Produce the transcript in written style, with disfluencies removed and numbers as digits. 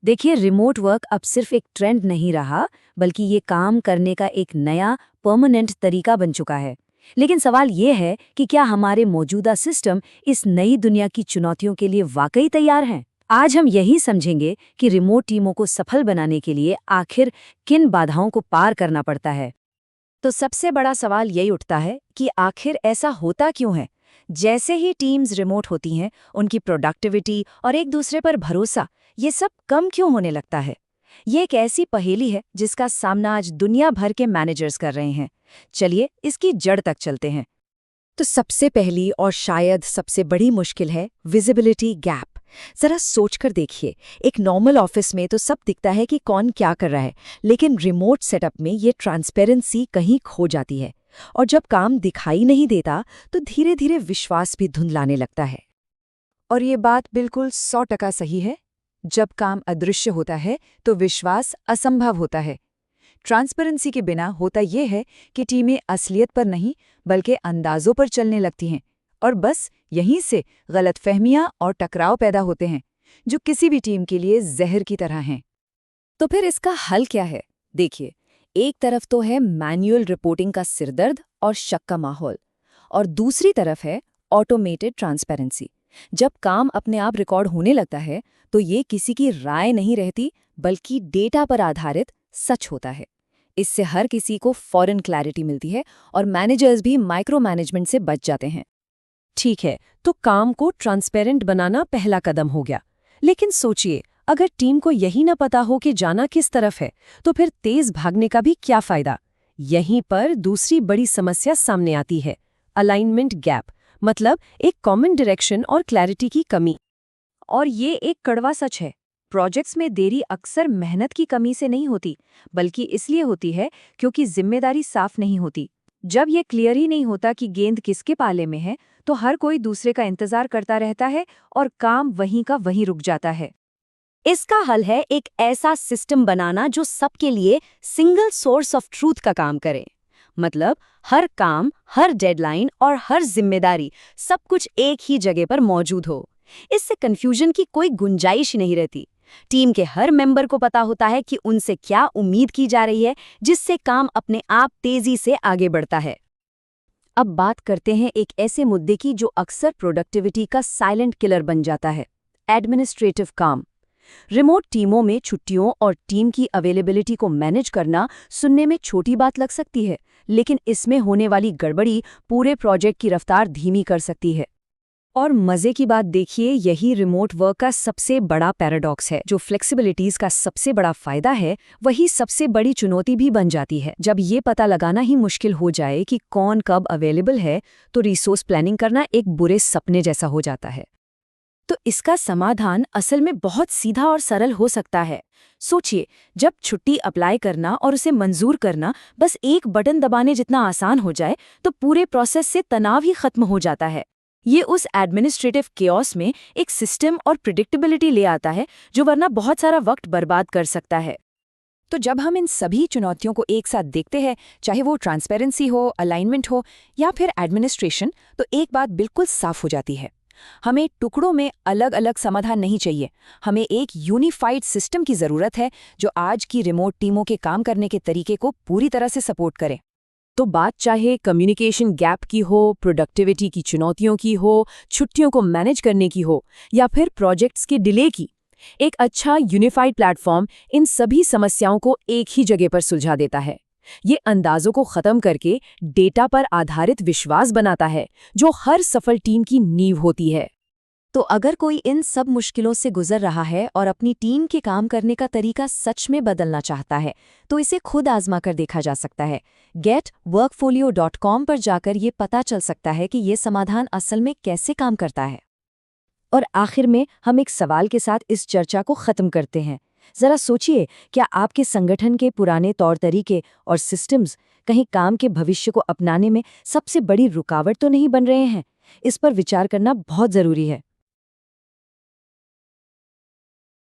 देखिए, remote work अब सिर्फ एक ट्रेंड नहीं रहा, बल्कि ये काम करने का एक नया परमानेंट तरीका बन चुका है। लेकिन सवाल ये है कि क्या हमारे मौजूदा सिस्टम इस नई दुनिया की चुनौतियों के लिए वाकई तैयार हैं? आज हम यही समझेंगे कि रिमोट टीमों को सफल बनाने के लिए आखिर किन बाधाओं को पार करना पड़ता है। तो सबसे बड़ा सवाल यही उठता है कि आखिर ऐसा होता क्यों है? जैसे ही टीम्स रिमोट होती हैं, उनकी प्रोडक्टिविटी और एक दूसरे पर भरोसा, ये सब कम क्यों होने लगता है? ये एक ऐसी पहेली है जिसका सामना आज दुनिया भर के मैनेजर्स कर रहे हैं। चलिए इसकी जड़ तक चलते हैं। तो सबसे पहली और शायद सबसे बड़ी मुश्किल है विजिबिलिटी गैप। जरा सोचकर देखिए, एक नॉर्मल ऑफिस में तो सब दिखता है कि कौन क्या कर रहा है, लेकिन रिमोट सेटअप में ये ट्रांसपेरेंसी कहीं खो जाती है। और जब काम दिखाई नहीं देता तो धीरे धीरे विश्वास भी धुंधलाने लगता है। और ये बात बिल्कुल 100% सही है। जब काम अदृश्य होता है तो विश्वास असंभव होता है। ट्रांसपेरेंसी के बिना होता यह है कि टीमें असलियत पर नहीं बल्कि अंदाजों पर चलने लगती हैं, और बस यहीं से गलतफहमियां और टकराव पैदा होते हैं, जो किसी भी टीम के लिए जहर की तरह हैं। तो फिर इसका हल क्या है? देखिए, एक तरफ तो है मैन्युअल रिपोर्टिंग का सिरदर्द और शक का माहौल, और दूसरी तरफ है ऑटोमेटेड ट्रांसपेरेंसी। जब काम अपने आप रिकॉर्ड होने लगता है तो ये किसी की राय नहीं रहती, बल्कि डेटा पर आधारित सच होता है। इससे हर किसी को फौरन क्लैरिटी मिलती है और मैनेजर्स भी माइक्रो मैनेजमेंट से बच जाते हैं। ठीक है, तो काम को ट्रांसपेरेंट बनाना पहला कदम हो गया। लेकिन सोचिए, अगर टीम को यही न पता हो कि जाना किस तरफ है, तो फिर तेज भागने का भी क्या फायदा? यहीं पर दूसरी बड़ी समस्या सामने आती है, अलाइनमेंट गैप, मतलब एक कॉमन डायरेक्शन और क्लैरिटी की कमी। और ये एक कड़वा सच है। प्रोजेक्ट्स में देरी अक्सर मेहनत की कमी से नहीं होती, बल्कि इसलिए होती है क्योंकि जिम्मेदारी साफ नहीं होती। जब ये क्लियर ही नहीं होता कि गेंद किसके पाले में है, तो हर कोई दूसरे का इंतजार करता रहता है और काम वहीं का वहीं रुक जाता है। इसका हल है एक ऐसा सिस्टम बनाना जो सबके लिए सिंगल सोर्स ऑफ ट्रूथ का काम करे। मतलब हर काम, हर डेडलाइन और हर जिम्मेदारी, सब कुछ एक ही जगह पर मौजूद हो। इससे कंफ्यूजन की कोई गुंजाइश ही नहीं रहती। टीम के हर मेंबर को पता होता है कि उनसे क्या उम्मीद की जा रही है, जिससे काम अपने आप तेजी से आगे बढ़ता है। अब बात करते हैं एक ऐसे मुद्दे की जो अक्सर प्रोडक्टिविटी का साइलेंट किलर बन जाता है, एडमिनिस्ट्रेटिव काम। रिमोट टीमों में छुट्टियों और टीम की अवेलेबिलिटी को मैनेज करना सुनने में छोटी बात लग सकती है, लेकिन इसमें होने वाली गड़बड़ी पूरे प्रोजेक्ट की रफ्तार धीमी कर सकती है। और मजे की बात देखिए, यही रिमोट वर्क का सबसे बड़ा पैराडॉक्स है। जो फ्लेक्सिबिलिटीज का सबसे बड़ा फायदा है, वही सबसे बड़ी चुनौती भी बन जाती है। जब ये पता लगाना ही मुश्किल हो जाए कि कौन कब अवेलेबल है, तो रिसोर्स प्लानिंग करना एक बुरे सपने जैसा हो जाता है। तो इसका समाधान असल में बहुत सीधा और सरल हो सकता है। सोचिए, जब छुट्टी अप्लाई करना और उसे मंजूर करना बस एक बटन दबाने जितना आसान हो जाए, तो पूरे प्रोसेस से तनाव ही खत्म हो जाता है। ये उस एडमिनिस्ट्रेटिव केओस में एक सिस्टम और प्रिडिक्टेबिलिटी ले आता है, जो वरना बहुत सारा वक्त बर्बाद कर सकता है। तो जब हम इन सभी चुनौतियों को एक साथ देखते हैं, चाहे वो ट्रांसपेरेंसी हो, अलाइनमेंट हो या फिर एडमिनिस्ट्रेशन, तो एक बात बिल्कुल साफ हो जाती है। हमें टुकड़ों में अलग अलग समाधान नहीं चाहिए। हमें एक यूनिफाइड सिस्टम की ज़रूरत है जो आज की रिमोट टीमों के काम करने के तरीके को पूरी तरह से सपोर्ट करे। तो बात चाहे कम्युनिकेशन गैप की हो, प्रोडक्टिविटी की चुनौतियों की हो, छुट्टियों को मैनेज करने की हो, या फिर प्रोजेक्ट्स के डिले की, एक अच्छा यूनिफाइड प्लेटफॉर्म इन सभी समस्याओं को एक ही जगह पर सुलझा देता है। ये अंदाजों को खत्म करके डेटा पर आधारित विश्वास बनाता है, जो हर सफल टीम की नींव होती है। तो अगर कोई इन सब मुश्किलों से गुजर रहा है और अपनी टीम के काम करने का तरीका सच में बदलना चाहता है, तो इसे खुद आजमा कर देखा जा सकता है। getworkfolio.com पर जाकर ये पता चल सकता है कि ये समाधान असल में कैसे काम करता है। और आखिर में हम एक सवाल के साथ इस चर्चा को खत्म करते हैं। जरा सोचिए, क्या आपके संगठन के पुराने तौर तरीके और सिस्टम्स कहीं काम के भविष्य को अपनाने में सबसे बड़ी रुकावट तो नहीं बन रहे हैं? इस पर विचार करना बहुत जरूरी है।